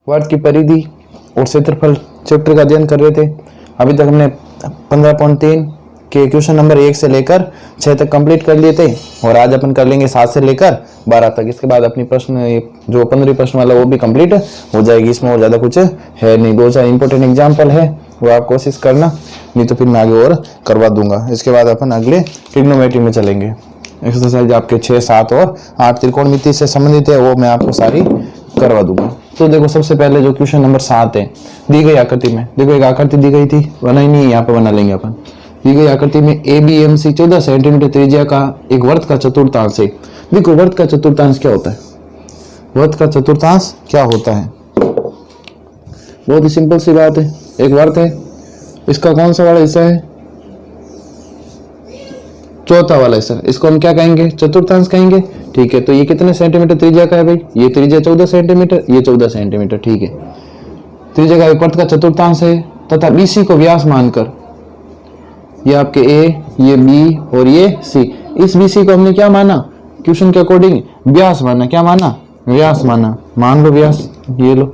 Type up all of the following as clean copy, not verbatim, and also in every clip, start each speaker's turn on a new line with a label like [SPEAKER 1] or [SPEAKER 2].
[SPEAKER 1] वर्ग की परिधि और क्षेत्रफल चैप्टर का अध्ययन कर रहे थे। अभी तक हमने 15.3 के क्वेश्चन नंबर 1 से लेकर 6 तक कंप्लीट कर लिए थे और आज अपन कर लेंगे 7 से लेकर 12 तक। इसके बाद अपनी प्रश्न जो 15 प्रश्न वाला वो भी कंप्लीट हो जाएगी। इसमें और ज़्यादा कुछ है नहीं, 2-4 इंपॉर्टेंट एग्जाम्पल है, वो आप कोशिश करना, नहीं तो फिर मैं आगे और करवा दूंगा। इसके बाद अपन अगले ट्रिग्नोमेट्री में चलेंगे। एक्सरसाइज आपके 6, 7 और 8 त्रिकोणमिति से संबंधित है, वो मैं आपको सारी करवा दूंगा। तो देखो सबसे पहले जो क्वेश्चन नंबर 7 है, दी गई आकृति में, देखो एक आकृति दी गई थी, बना ही नहीं, यहाँ पे बना लेंगे अपन। दी गई आकृति में ABMC 14 सेंटीमीटर त्रिज्या का एक वृत्त का चतुर्थांश है। देखो वृत्त का चतुर्थांश क्या होता है? वृत्त का चतुर्थांश क्या होता है? बहुत ही सिंपल सी बात है। एक वृत्त है, इसका कौन सा वाला हिस्सा है? चौथा वाला हिस्सा, इसको हम क्या कहेंगे? चतुर्थांश कहेंगे। ठीक है, तो ये कितने सेंटीमीटर त्रिज्या का है भाई? ये त्रिज्या 14 सेंटीमीटर, ये 14 सेंटीमीटर। ठीक है, त्रिज्या का एक वृत्त का चतुर्थांश है तथा BC को व्यास मानकर, ये आपके A, ये B और ये C, इस BC को हमने क्या माना? क्वेश्चन के अकॉर्डिंग व्यास माना। क्या माना? व्यास माना। मान लो व्यास, ये लो,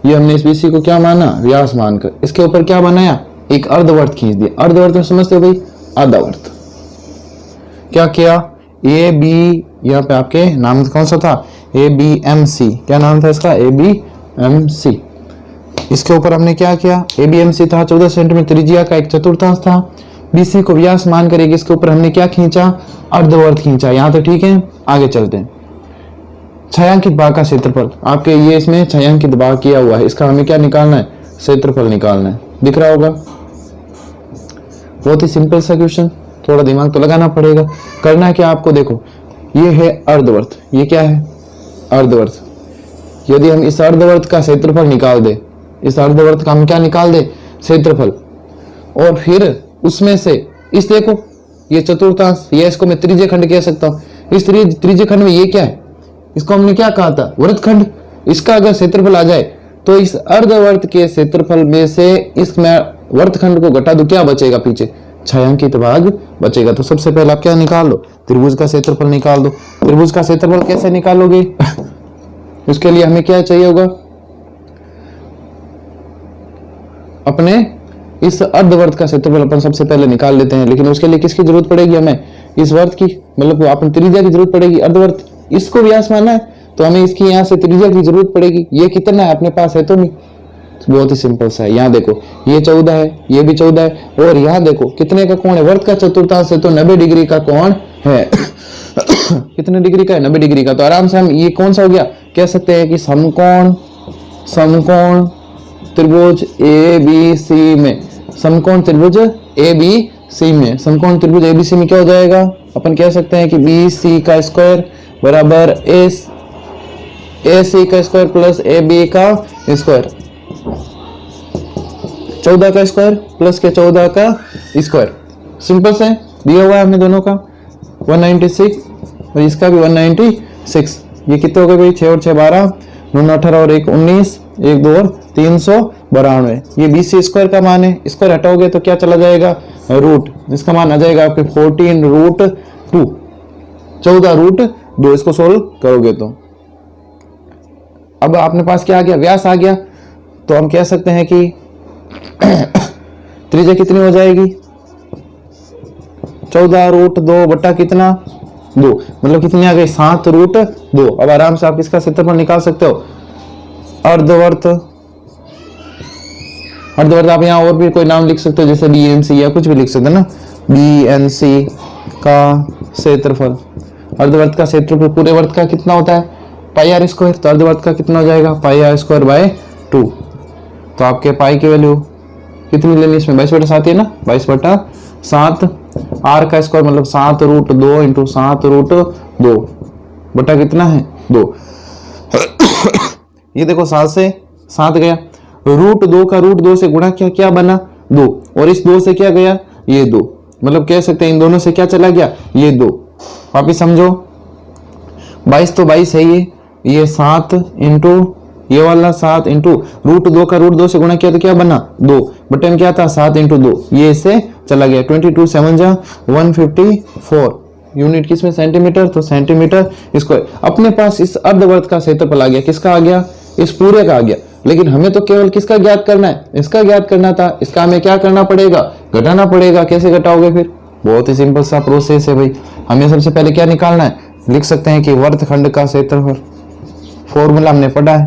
[SPEAKER 1] ये हमने इस BC को क्या माना? व्यास मानकर इसके ऊपर क्या बनाया? एक अर्धवर्त खींच दिया। अर्धवर्त में समझते हो भाई? आधा वर्त। क्या किया? AB, यहाँ पे आपके नाम कौन सा था? ABMC। क्या नाम था इसका? ABMC। इसके ऊपर हमने क्या किया? ABMC था 14 सेंटीमीटर त्रिज्या का एक चतुर्थांश था। BC को व्यास मानकर एक इसके ऊपर हमने क्या खींचा? अर्धवर्त खींचा। यहाँ तो ठीक है, आगे चलते हैं। छायांकित भाग का क्षेत्रफल, आपके ये इसमें छायांकित भाग किया हुआ है, इसका हमें क्या निकालना है? क्षेत्रफल निकालना है। दिख रहा होगा, बहुत ही सिंपल सा क्वेश्चन, थोड़ा दिमाग तो लगाना पड़ेगा। करना क्या आपको? देखो ये है अर्धवर्त, ये क्या है? अर्धवर्त। यदि हम इस अर्धवर्त का क्षेत्रफल निकाल दे, इस अर्धवर्त का हम क्या निकाल दे? क्षेत्रफल, और फिर उसमें से इस, देखो ये चतुर्थांश, ये इसको मैं त्रिज्य खंड कह सकता हूँ। इस त्रिज्य खंड में ये क्या है? इसको हमने क्या कहा था? वृत्तखंड। इसका अगर क्षेत्रफल आ जाए तो इस अर्धवर्त के क्षेत्रफल में से इसमें वृत्तखंड को घटा दो, क्या बचेगा? पीछे छायांकित भाग बचेगा। तो सबसे पहले आप क्या निकाल लो? त्रिभुज का क्षेत्रफल निकाल दो। त्रिभुज का क्षेत्रफल कैसे निकालोगे? उसके लिए हमें क्या चाहिए होगा? अपने इस अर्धवर्त का क्षेत्रफल अपन सबसे पहले निकाल लेते हैं, लेकिन उसके लिए किसकी जरूरत पड़ेगी? हमें इस वर्त की, मतलब अपन त्रिज्या की जरूरत पड़ेगी। अर्धवर्त इसको व्यास मानना है तो हमें इसकी यहाँ से त्रिज्या की जरूरत पड़ेगी। ये कितना है अपने पास? है तो नहीं, बहुत ही सिंपल सा है। यहाँ देखो ये 14 है, ये भी 14 है, और यहाँ देखो कितने का कोण है? वर्त का चतुर्थांश है तो 90 डिग्री का कोण है। कितने डिग्री का है? 90 डिग्री का। तो आराम से हम ये कौन सा हो गया? कह सकते हैं कि समकोण त्रिभुज ABC में, समकोण त्रिभुज ABC में, समकोण त्रिभुज ABC में क्या हो जाएगा? अपन कह सकते हैं कि BC का स्क्वायर बराबर AC का स्क्वायर प्लस AB का स्क्वायर, 14 का स्क्वायर प्लस के 14 का स्क्वायर। सिंपल से दिया हुआ है हमें दोनों का 196 और इसका भी 196। ये कितने हो गए भाई? 6 और 6 12, 9 18 और 1 19, 1 2 और 392। ये BC स्क्वायर का मान है, स्क्वायर हटाओगे तो क्या चला जाएगा? रूट। इसका मान आ जाएगा आपके 14√2, 14√2। इसको सोल्व करोगे तो अब अपने पास क्या आ गया? व्यास आ गया। तो हम कह सकते हैं कि त्रिज्या कितनी हो जाएगी? 14√2 बटा कितना? 2, मतलब कितनी आ गई? 7√2। अब आराम से आप इसका क्षेत्रफल निकाल सकते हो। अर्धवर्त आप यहाँ और भी कोई नाम लिख सकते हो, जैसे BMC या कुछ भी लिख सकते हो ना। BNC का क्षेत्रफल, अर्धवर्त का क्षेत्रफल पूरे वर्त का कितना होता है? पाई r स्क्वायर। तो अर्धवर्त का कितना हो जाएगा? पाई r स्क्वायर बाय 2। तो आपके पाई की वैल्यू कितनी लेनी इसमें? 22/7 है ना, 22/7। r का स्क्वायर मतलब 7√2 इंटू 7√2 बटा कितना है? 2। ये देखो 7 से 7 गया, √2 का √2 से गुणा किया, क्या बना? 2, और इस 2 से क्या गया? ये 2, मतलब कह सकते हैं इन दोनों से क्या चला गया? ये 2। वापिस समझो, 22 तो 22 है, ये 7 इंटू ये वाला 7 इंटू √2 का √2 से गुणा किया तो क्या बना? 2 बटे में क्या था? 7 इंटू 2, ये इससे चला गया। 22 7 जा 154 यूनिट किसमें? सेंटीमीटर। तो सेंटीमीटर स्क्वायर। अपने पास इस अर्धवर्त का क्षेत्रफल आ गया, किसका आ गया? इस पूरे का आ गया। लेकिन हमें तो केवल किसका ज्ञात करना है, इसका ज्ञात करना था। इसका हमें क्या करना पड़ेगा, घटाना पड़ेगा। कैसे घटाओगे फिर, बहुत ही सिंपल सा प्रोसेस है भाई। हमें सबसे पहले क्या निकालना है, लिख सकते हैं कि वर्तखंड का क्षेत्रफल, फॉर्मूला हमने पढ़ा है,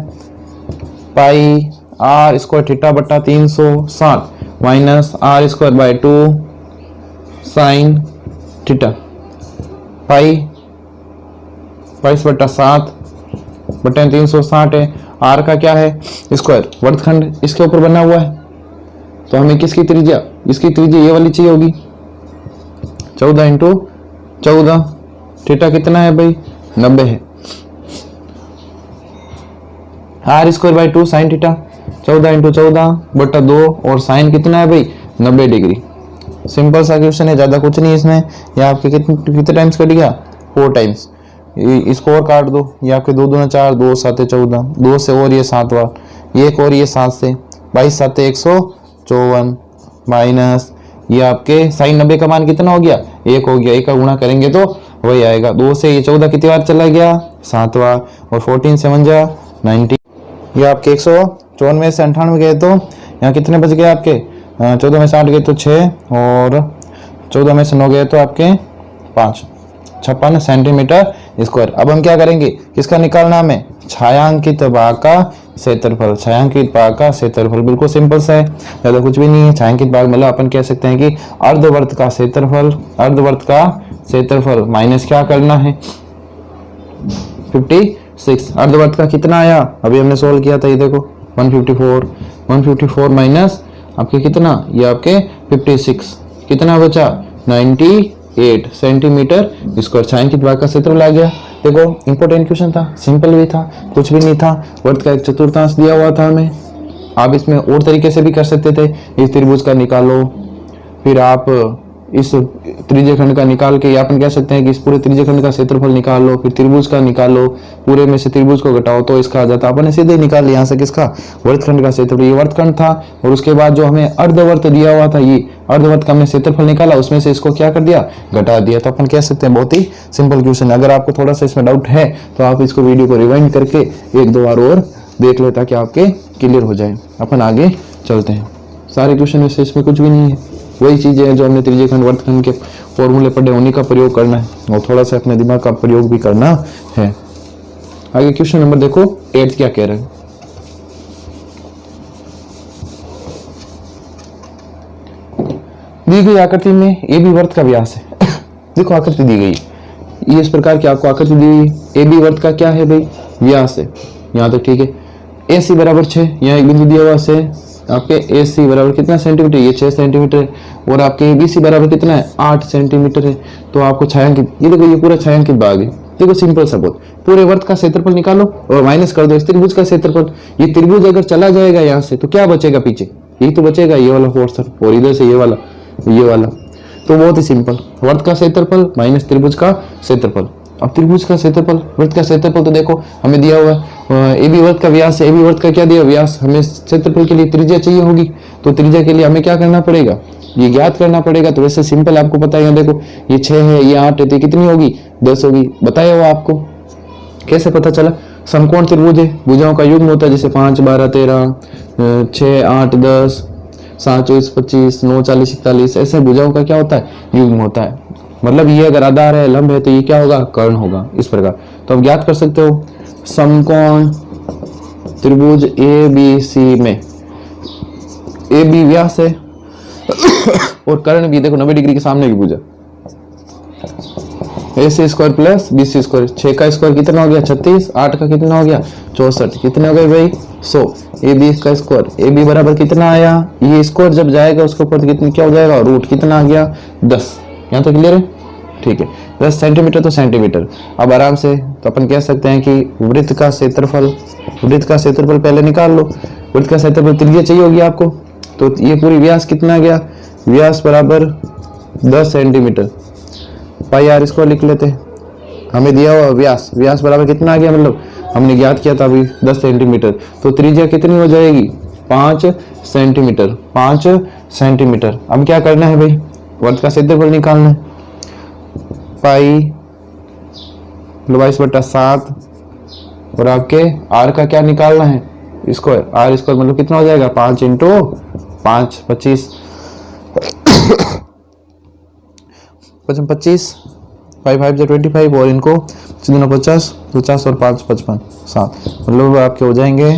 [SPEAKER 1] पाई आर स्क्वायर थीटा बटा 360 minus R square by 2 sine theta, pi 22/7 बटा 360 है। आर का क्या है, स्क्वायर, वर्तखंड इसके ऊपर बना हुआ है। तो हमें किसकी त्रिज्या, इसकी त्रिज्या ये वाली चाहिए होगी, 14 इंटू 14, थीटा कितना है भाई, 90 है। R square by 2 sine theta, 14 into 14 बटा 2, और साइन कितना है भाई, 90 डिग्री। सिंपल सा क्वेश्चन है, ज्यादा कुछ नहीं इसमें। ये आपके कितने टाइम्स कट गया, 4 टाइम्स। इसको और काट दो, ये आपके 2 दूना 4, 2 7 14, 2 से और ये 7 बार, ये एक और ये 7 से, 22 7 154 माइनस ये आपके साइन 90 का मान कितना हो गया, 1 हो गया। 1 का गुणा करेंगे तो वही आएगा। 2 से ये 14 कितनी बार चला गया, 7 बार, और 14 7 जा 90। ये आपके 154 में से 98 गए तो यहाँ कितने बच गए आपके, 14 में से 8 गए तो 6, और 14 में से 9 गए तो आपके 5, 56 सेंटीमीटर स्क्वायर। अब हम क्या करेंगे, किसका निकालना हमें, छायांकित भाग का क्षेत्रफल। छायांकित भाग का क्षेत्रफल बिल्कुल सिंपल सा है, ज्यादा कुछ भी नहीं है। छायांकित भाग मतलब अपन कह सकते हैं कि अर्धवर्त का क्षेत्रफल, अर्धवर्त का क्षेत्रफल माइनस क्या करना है, 56। अर्धवर्त का कितना आया, अभी हमने सोल्व किया था, ये देखो 154 माइनस आपके कितना, ये आपके 56, कितना बचा, 98 सेंटीमीटर स्क्वायर। छायांकित भाग का क्षेत्रफल आ गया। देखो इंपॉर्टेंट क्वेश्चन था, सिंपल भी था, कुछ भी नहीं था। वर्त का एक चतुर्थांश दिया हुआ था हमें। आप इसमें और तरीके से भी कर सकते थे, इस त्रिभुज का निकालो, फिर आप इस त्रिज्य खंड का निकाल के, या अपन कह सकते हैं कि इस पूरे त्रिज्य खंड का क्षेत्रफल निकाल लो, फिर त्रिभुज का निकालो, पूरे में से त्रिभुज को घटाओ तो इसका आ जाता। अपन ने सीधे निकाल लिया यहाँ से किसका, वर्तखंड का क्षेत्रफल। ये वर्तखंड था, और उसके बाद जो हमें अर्धवर्त दिया हुआ था, ये अर्धवर्त का हमने क्षेत्रफल निकाला, उसमें से इसको क्या कर दिया, घटा दिया। तो अपन कह सकते हैं बहुत ही सिंपल क्वेश्चन है। अगर आपको थोड़ा सा इसमें डाउट है तो आप इसको वीडियो को रिवाइंड करके 1-2 बार और देख ले, ताकि आपके क्लियर हो जाए। अपन आगे चलते हैं। सारे क्वेश्चन वैसे इसमें कुछ भी नहीं है, वही चीजें हैं जो हमने त्रिज्य खंड वर्तखंड के फॉर्मूले पढ़े, उन्हीं का प्रयोग करना है, और थोड़ा सा अपने दिमाग का प्रयोग भी करना है। आगे क्वेश्चन नंबर देखो 8 क्या कह रहे हैं। दी गई आकृति में ए बी वर्त का व्यास है। देखो आकृति दी गई, ये इस प्रकार की आपको आकृति दी गई। ए बी वर्त का क्या है भाई, व्यास है, यहाँ तक ठीक है। ए सी बराबर 6, यहाँ एक बिंदु दिया हुआ से आपके ए सी बराबर कितना सेंटीमीटर, ये 6 सेंटीमीटर है, और आपके बी सी बराबर कितना है, 8 सेंटीमीटर है। तो आपको छायांकित, ये देखो ये पूरा छायांकित भाग है। देखो सिंपल सा बहुत, पूरे वर्त का क्षेत्रफल निकालो और माइनस कर दो इस त्रिभुज का क्षेत्रफल। ये त्रिभुज अगर चला जाएगा यहाँ से तो क्या बचेगा पीछे, यही तो बचेगा, ये वाला पोर्शन, और इधर से ये वाला, ये वाला। तो बहुत ही सिंपल, वर्त का क्षेत्रफल माइनस त्रिभुज का क्षेत्रफल। अब त्रिभुज का क्षेत्रफल, वर्त का क्षेत्रफल तो देखो हमें दिया हुआ है, ए बी वर्त का व्यास है, ए बी वर्त का क्या दिया, व्यास। हमें क्षेत्रफल के लिए त्रिज्या चाहिए होगी, तो त्रिज्या के लिए हमें क्या करना पड़ेगा, ये ज्ञात करना पड़ेगा। तो वैसे सिंपल आपको पता है, देखो ये 6 है, ये 8 है, तो कितनी होगी, 10 होगी। बताया हुआ आपको, कैसे पता चला, समकोण त्रिभुज है, भुजाओं का युग्म होता है, जैसे 5 12 13, 6 8 10, 7 24 25, 9 40 41, ऐसे भुजाओं का क्या होता है, युग्म होता है। मतलब ये अगर आधार है, लंब है, तो ये क्या होगा, कर्ण होगा, इस प्रकार। तो आप ज्ञात कर सकते हो, समकोण त्रिभुज ए बी सी में ए बी व्यास है और कर्ण भी देखो 90 डिग्री के सामने की भुजा, A C square plus B C square. 6 का स्क्वायर कितना हो गया, 36, 8 का कितना हो गया, 64, कितने हो गए भाई, 100। ए बी का स्क्वायर, ए बी बराबर कितना आया, ये स्क्वायर जब जाएगा उसके ऊपर कितनी क्या हो जाएगा, रूट कितना आ गया, 10। यहाँ तो क्लियर है, ठीक है। 10 सेंटीमीटर तो सेंटीमीटर। अब आराम से तो अपन कह सकते हैं कि वृत्त का क्षेत्रफल, वृत्त का क्षेत्रफल पहले निकाल लो। वृत्त का क्षेत्रफल त्रिज्या चाहिए होगी आपको, तो ये पूरी व्यास कितना आ गया, व्यास बराबर 10 सेंटीमीटर। पाई आर स्क्वायर लिख लेते हैं, हमें दिया हुआ व्यास, व्यास बराबर कितना आ गया, मतलब हमने ज्ञात किया था अभी 10 सेंटीमीटर, तो त्रिज्या कितनी हो जाएगी, 5 सेंटीमीटर, 5 सेंटीमीटर। अब क्या करना है भाई, वर्त का क्षेत्रफल निकालना है। पाई 22/7 और आपके आर का क्या निकालना है, स्क्वायर। आर स्क्वायर मतलब कितना हो जाएगा, 5 इंटू 5 25, 25 5 5 25 और इनको 50 50 और 5 55 7, मतलब आपके हो जाएंगे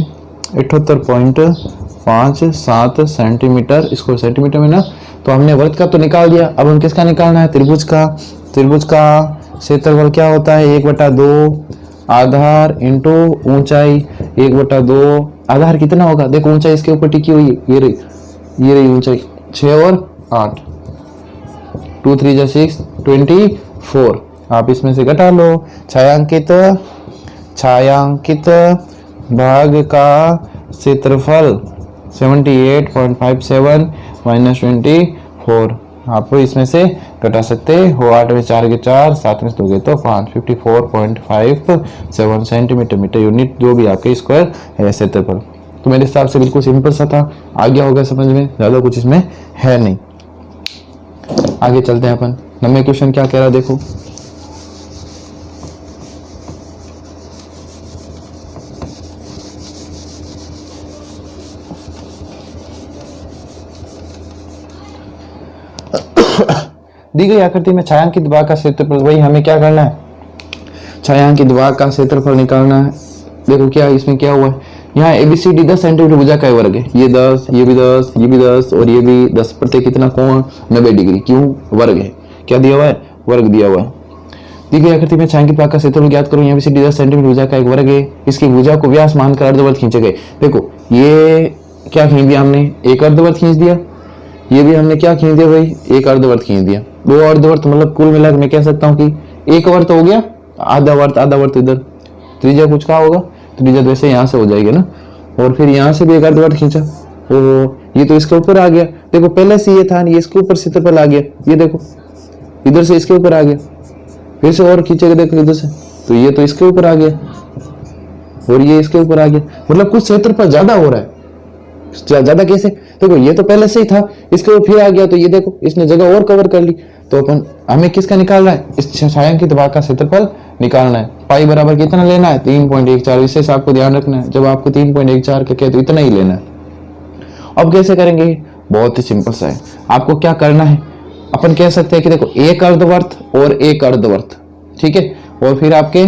[SPEAKER 1] 78.57 सेंटीमीटर स्क्वायर। सेंटीमीटर में ना, तो हमने वर्ग का तो निकाल दिया, अब हम किसका निकालना है, त्रिभुज का। त्रिभुज का क्षेत्रफल क्या होता है, 1/2 आधार इंटू ऊंचाई, 1/2 आधार कितना होगा, देखो ऊंचाई इसके ऊपर टिकी हुई है, ये रही ऊंचाई 6 और 8, 2 3 जा 6 24, आप इसमें से घटा लो। छायांकित भाग का क्षेत्रफल 78.57 माइनस 24, आप इसमें से घटा सकते हो, 8 में 4 के 4, 7 में 2 के तो 5, 54.57 सेंटीमीटर मीटर यूनिट जो भी आपके स्क्वायर है क्षेत्रफल। तो मेरे हिसाब से बिल्कुल सिंपल सा था, आ गया होगा समझ में, ज्यादा कुछ इसमें है नहीं। आगे चलते हैं अपन, 9वें क्वेश्चन क्या कह रहा है देखो। दी गई आकृति में छायांकित भाग का क्षेत्रफल, वही हमें क्या करना है, छायांकित भाग का क्षेत्रफल निकालना है। देखो क्या इसमें क्या हुआ है, यहाँ एबीसीडी 10 सेंटीमीटर भुजाकार वर्ग है, ये 10, ये भी 10, ये भी 10 और ये भी 10, प्रत्येक कितना कोण 90 डिग्री, क्यों, वर्ग है, क्या दिया हुआ है, वर्ग दिया हुआ है। दी गई आकृति में छायांकित भाग का क्षेत्रफल ज्ञात करो, यहाँ एबीसीडी 10 सेंटीमीटर भुजा का एक वर्ग है, इसकी भुजा को व्यास मानकर अर्धवृत्त खींचे गए। देखो ये क्या खींच दिया हमने, एक अर्धवृत्त खींच दिया, ये भी हमने क्या खींच दिया भाई, एक अर्धवृत्त खींच दिया, 2 अर्धवृत्त, मतलब कुल मिलाकर मैं कह सकता हूँ कि एक वर्त हो गया, आधा वर्त इधर, त्रिज्या कुछ का होगा, त्रिज्या वैसे यहाँ से हो जाएगी ना, और फिर यहाँ से भी एक अर्धवृत्त खींचा, तो ये तो इसके ऊपर आ गया। देखो पहले से ये था, ये इसके ऊपर क्षेत्रफल आ गया, ये देखो इधर से इसके ऊपर आ गया, फिर से और खींचेगा देखो इधर से, तो ये तो इसके ऊपर आ गया और ये इसके ऊपर आ गया, मतलब कुछ क्षेत्रफल ज्यादा हो रहा है। ज्यादा कैसे, देखो ये तो पहले से ही था, इसके ऊपर फिर आ गया, तो ये देखो इसने जगह और कवर कर ली। तो अपन हमें किसका निकालना है, इस छायांकित भाग का क्षेत्रफल निकालना है। पाई बराबर कितना लेना है, 3.14, विशेष आपको ध्यान रखना है, जब आपको 3.14 का कहे तो इतना ही लेना है। अब कैसे करेंगे, बहुत ही सिंपल सा है, आपको क्या करना है, अपन कह सकते हैं कि देखो एक अर्धवर्त और एक अर्धवर्त, ठीक है, और फिर आपके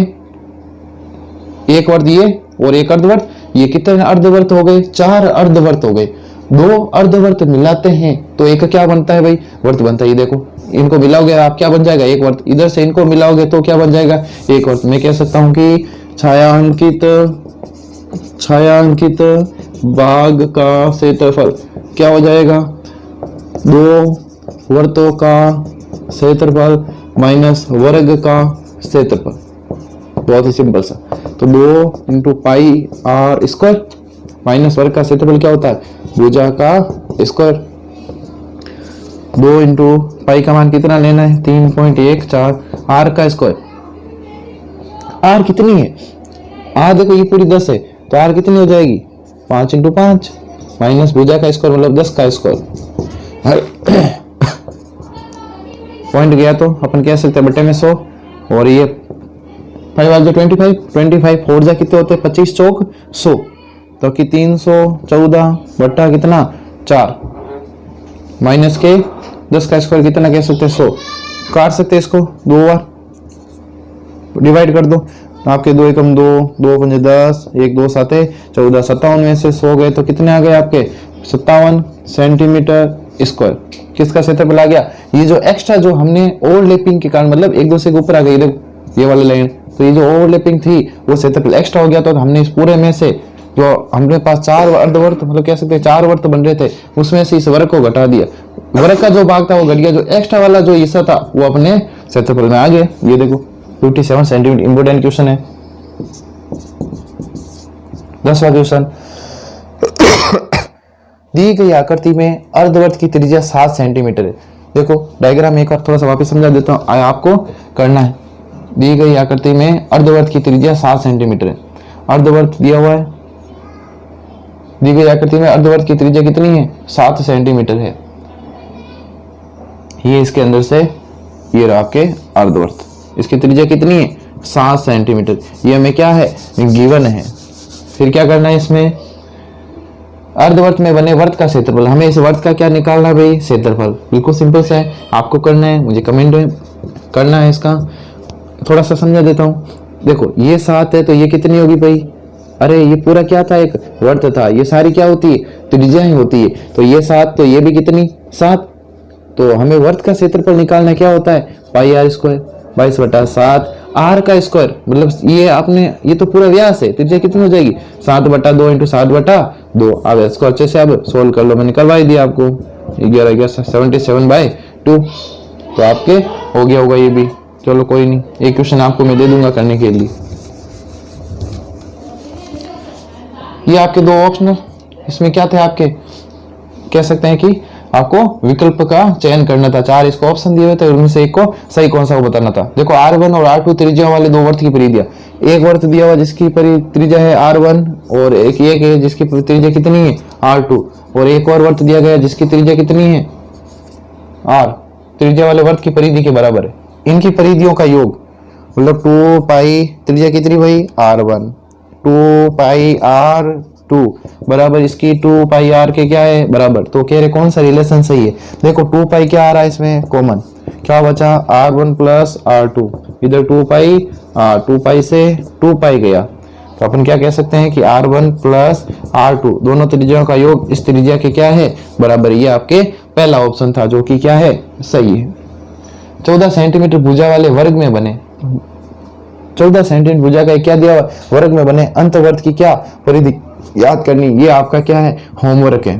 [SPEAKER 1] एक वर्त ये और एक अर्धवर्त, ये कितने अर्धवर्त हो गए, 4 अर्धवर्त हो गए। 2 अर्धवर्त मिलाते हैं तो एक क्या बनता है भाई, वर्त बनता है। ये देखो इनको मिलाओगे आप क्या बन जाएगा, एक वर्त, इधर से इनको मिलाओगे तो क्या बन जाएगा, एक वर्त। मैं कह सकता हूं कि छायांकित भाग का क्षेत्रफल क्या हो जाएगा, 2 वर्तों का क्षेत्रफल माइनस वर्ग का क्षेत्रफल, बहुत ही सिंपल सा। तो 2 into pi R square minus वर्ग का क्षेत्रफल क्या होता है, भुजा का स्क्वायर। 2 इंटू पाई का मान कितना लेना है, 3.14, आर का स्क्वायर। आर कितनी है, आर देखो ये पूरी 10 है, तो आर कितनी हो जाएगी, 5 इंटू 5 माइनस भुजा का स्क्वायर मतलब 10 का स्क्वायर। पॉइंट गया तो अपन कह सकते हैं बटे में 100, और ये 5 वाले 25 4 जा कितने होते हैं, 25 चौक 100, तो कि 314 बट्टा कितना 4 माइनस के 10 का स्क्वायर कितना कह सकते हैं 100। काट सकते हैं इसको 2 बार, डिवाइड कर दो, तो आपके 2 एकम 2, 2 पंजे 10, 1 2 7 14, 57 में से 100 गए तो कितने आ गए आपके 57 सेंटीमीटर स्क्वायर। किसका क्षेत्रफल आ गया, ये जो एक्स्ट्रा जो हमने ओवरलैपिंग के कारण मतलब एक दूसरे के ऊपर आ गई, देखो ये वाली लाइन, तो ये जो ओवरलैपिंग थी वो क्षेत्रफल एक्स्ट्रा हो गया, तो हमने इस पूरे में से जो हमने पास 4 अर्धवर्त मतलब कह सकते हैं 4 वर्त बन रहे थे, उसमें से इस वर्ग को घटा दिया, वर्ग का जो भाग था वो घट गया, जो एक्स्ट्रा वाला जो हिस्सा था वो अपने क्षेत्रफल में आ गया। ये देखो 57 सेंटीमीटर, इंपोर्टेंट क्वेश्चन है। 10वां क्वेश्चन, दी गई आकृति में अर्धवर्त की त्रिज्या 7 सेंटीमीटर है। देखो डायग्राम एक बार थोड़ा सा वापस समझा देता हूँ, आपको करना है। दी गई आकृति में अर्धवर्त की त्रिज्या 7 सेंटीमीटर है, अर्धवर्त दिया हुआ है, दी गई आकृति में अर्धवर्त की त्रिज्या कितनी है 7 सेंटीमीटर है। ये इसके अंदर से ये रहा आपके अर्धवर्त, इसकी त्रिज्या कितनी है 7 सेंटीमीटर, ये हमें क्या है, गिवन है। फिर क्या करना है, इसमें अर्धवर्त में बने वर्त का क्षेत्रफल, हमें इस वर्त का क्या निकालना है भाई, क्षेत्रफल। बिल्कुल सिंपल सा है, आपको करना है, मुझे कमेंट करना है। इसका थोड़ा सा समझा देता हूँ। देखो ये 7 है तो ये कितनी होगी भाई, अरे ये पूरा क्या था, एक वर्त था, ये सारी क्या होती है, त्रिज्याएं होती है। तो ये 7 तो ये भी कितनी 7, तो हमें वर्त का क्षेत्रफल निकालना क्या होता है, पाई आर स्क्वायर, 22/7 आर का स्क्वायर, मतलब ये आपने, ये तो पूरा व्यास है, त्रिज्या कितनी हो जाएगी 7/2 इंटू 7/2। अब इसको अच्छे से अब सोल्व कर लो, मैंने करवा ही दिया आपको, 11 77/2, तो आपके हो गया होगा ये भी। चलो कोई नहीं, एक क्वेश्चन आपको मैं दे दूंगा करने के लिए। ये आपके 2 ऑप्शनल, इसमें क्या थे आपके, कह सकते हैं कि आपको विकल्प का चयन करना था। 4 इसको ऑप्शन दिए हुए थे, उनमें से एक को सही कौन सा वो बताना था। देखो R1 और R2 त्रिज्या वाले 2 वर्त की परिधियां, एक वर्त दिया हुआ जिसकी त्रिज्या है R1 और एक है जिसकी त्रिज्या कितनी है R2, और एक और वर्त दिया गया जिसकी त्रिज्या कितनी है R, त्रिज्या वाले वर्त की परिधि के बराबर है। इनकी परिधियों का योग मतलब 2 पाई, त्रिज्या कितनी भाई R1, 2 पाई R2 बराबर इसकी 2 पाई R के क्या है बराबर। तो कह रहे कौन सा रिलेशन सही है, देखो 2 पाई क्या आ रहा है इसमें कॉमन, क्या बचा R1 प्लस R2, इधर 2 पाई 2 पाई से 2 पाई गया, तो अपन क्या कह सकते हैं कि R1 प्लस R2 दोनों त्रिज्याओं का योग इस त्रिज्या के क्या है बराबर। ये आपके पहला ऑप्शन था जो कि क्या है सही है। 14 सेंटीमीटर भुजा वाले वर्ग में बने, 14 सेंटीमीटर भुजा का क्या दिया हुआ, वर्ग में बने अंतवर्त की क्या परिधि याद करनी, ये आपका क्या है होमवर्क है,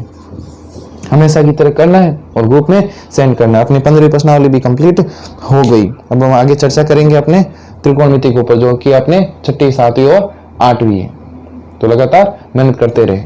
[SPEAKER 1] हमेशा की तरह करना है और ग्रुप में सेंड करना है। अपनी 15वीं प्रश्नावली भी कंप्लीट हो गई। अब हम आगे चर्चा करेंगे अपने त्रिकोणमिति के ऊपर जो कि अपने 6ठी 7वीं और 8वीं है। तो लगातार मेहनत करते रहे।